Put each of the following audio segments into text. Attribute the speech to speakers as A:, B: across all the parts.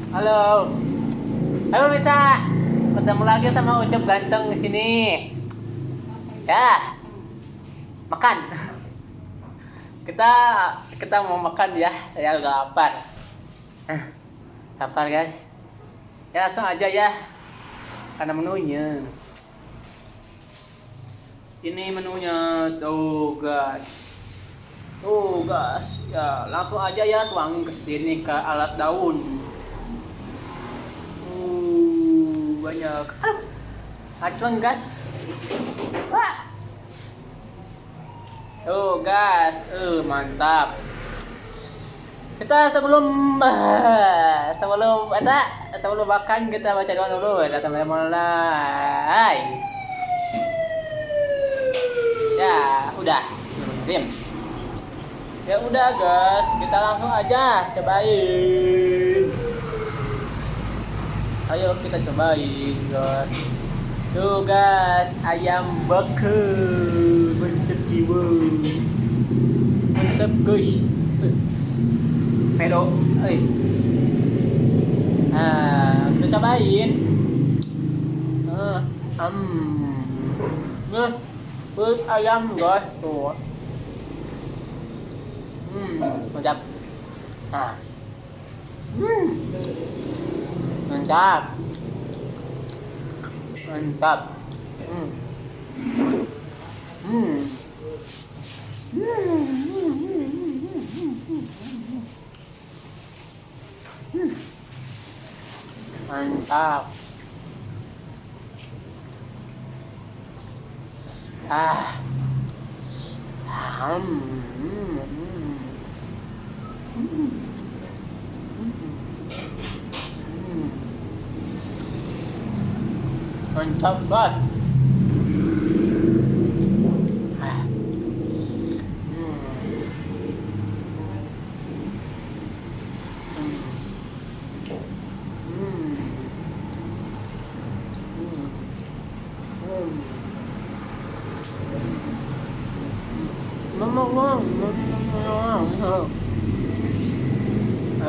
A: Halo. Halo bisa ketemu lagi sama Ucup ganteng di sini. Ya, makan. Kita kita mau makan ya. Ya udah lapar. Hah, lapar guys. Ya langsung aja ya. Karena menunya. Ini menunya tuh guys. Tuh guys, ya langsung aja ya tuangin ke sini ke alat daun. Banyak. Acuan gas. Wah. Tuh gas. Mantap. Kita sebelum makan kita baca doa dulu ya teman-teman. Ya, udah. Diam. Ya udah guys, kita langsung aja cobain. Ayo kita cobain guys. Tuh guys, ayam bakar mantep jiwa. Mantep guys. Pedo, nah kita cobain. Nih, perut ayam guys tuh. Mantap. Nah, mantap. Mantap. Hmm. Hmm. Mantap. Ah. Mantap banget.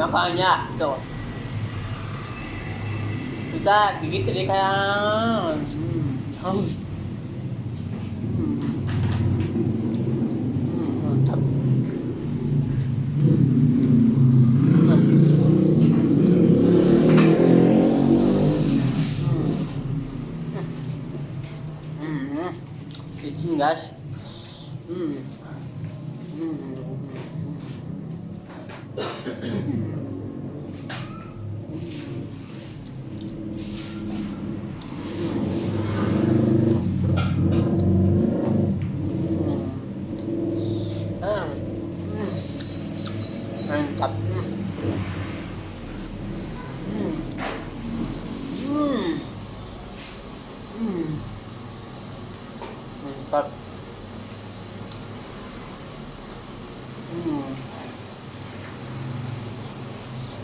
A: Makanya tuh kita gigit jadi kayak mantap. Licin guys. Mantap. Mantap.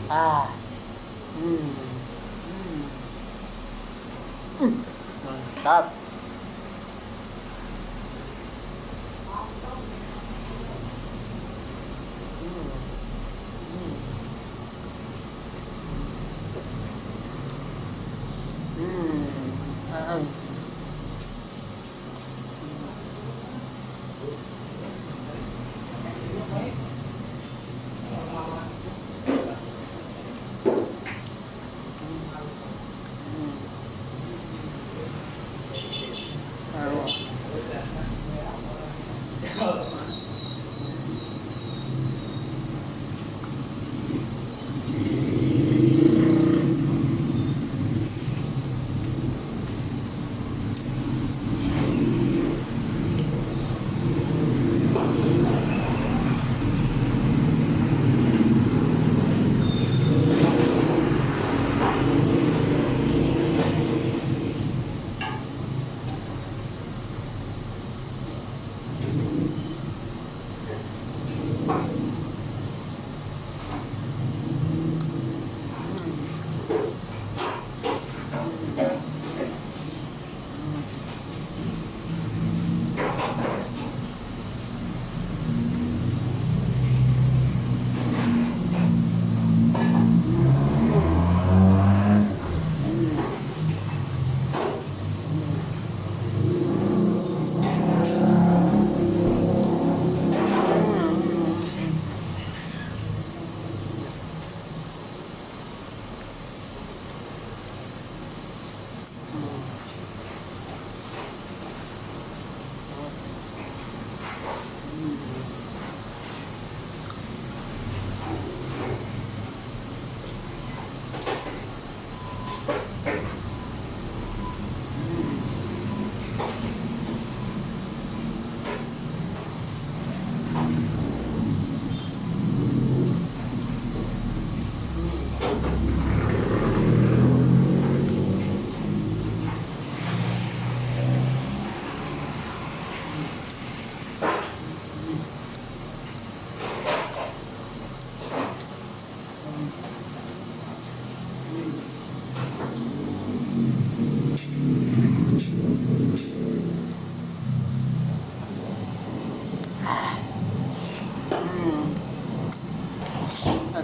A: Ah. Mantap.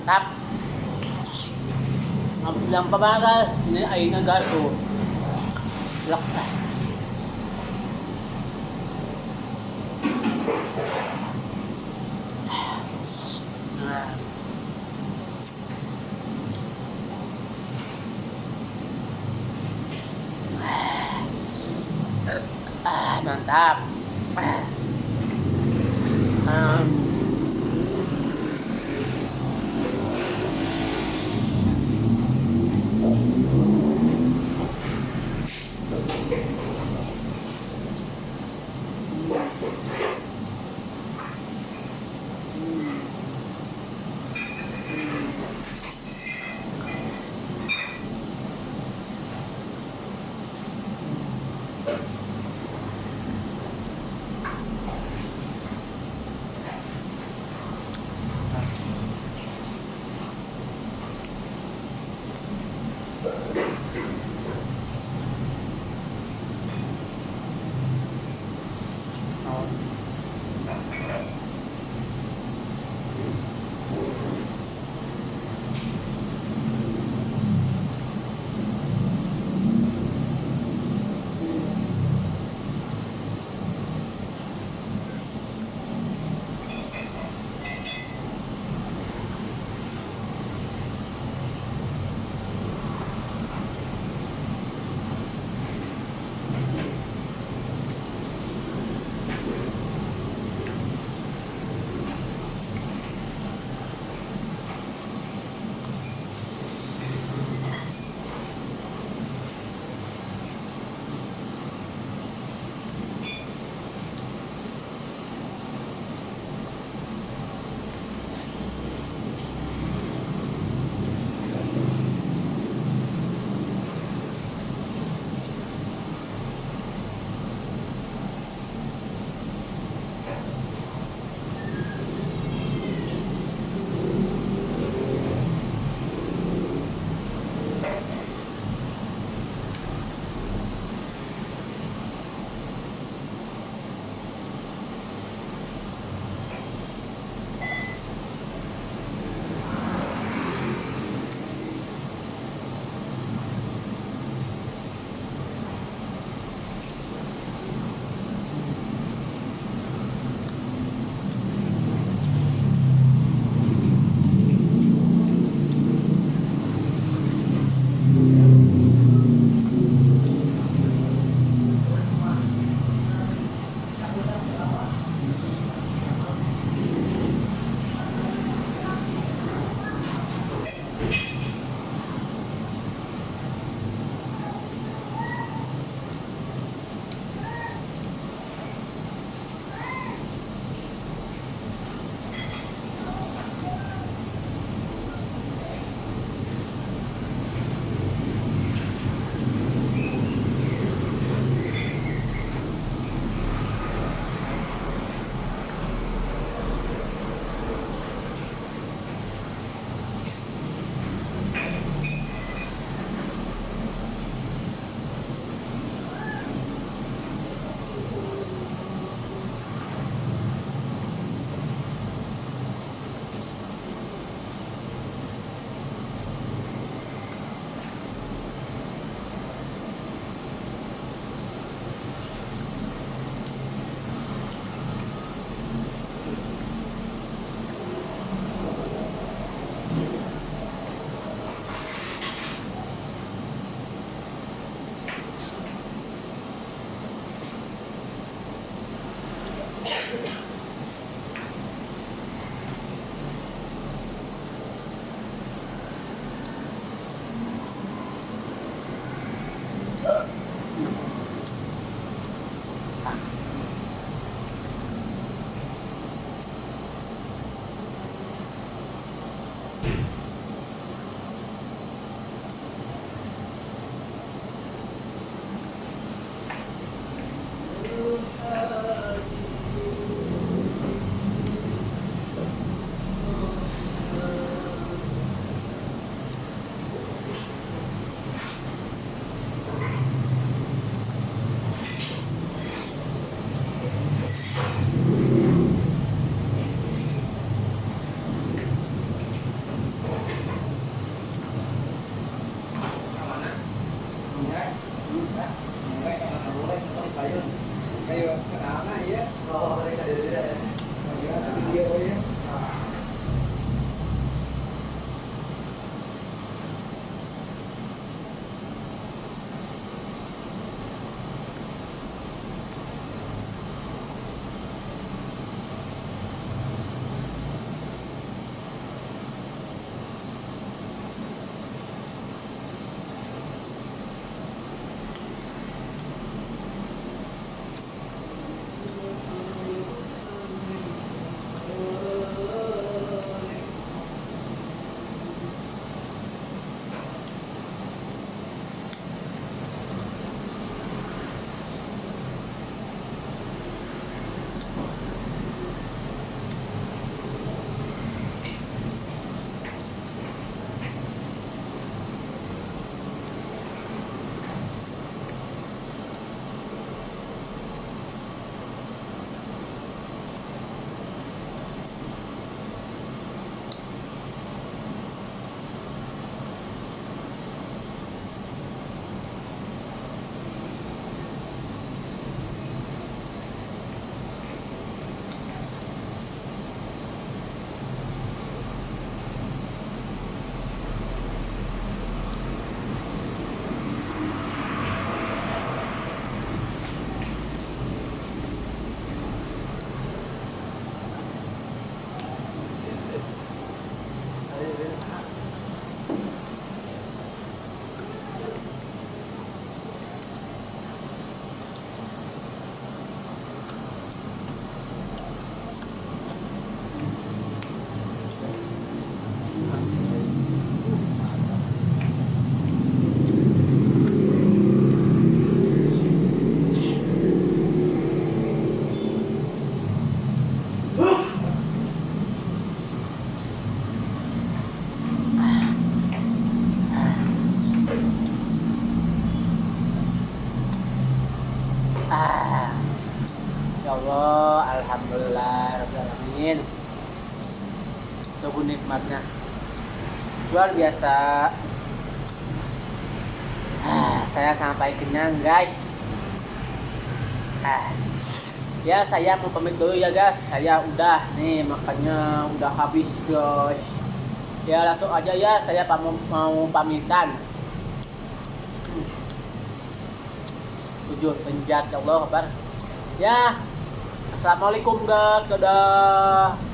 A: Mantap. Ang pabagal ay nagaso. Lak. Mantap. nikmatnya luar biasa. Saya sampai kenyang guys. Ya saya mau pamit dulu ya guys. Saya udah nih makannya udah habis guys. Ya langsung aja ya saya mau pamitan. Tujuh penjat ya Allah kabar. Ya assalamualaikum guys. Dadah.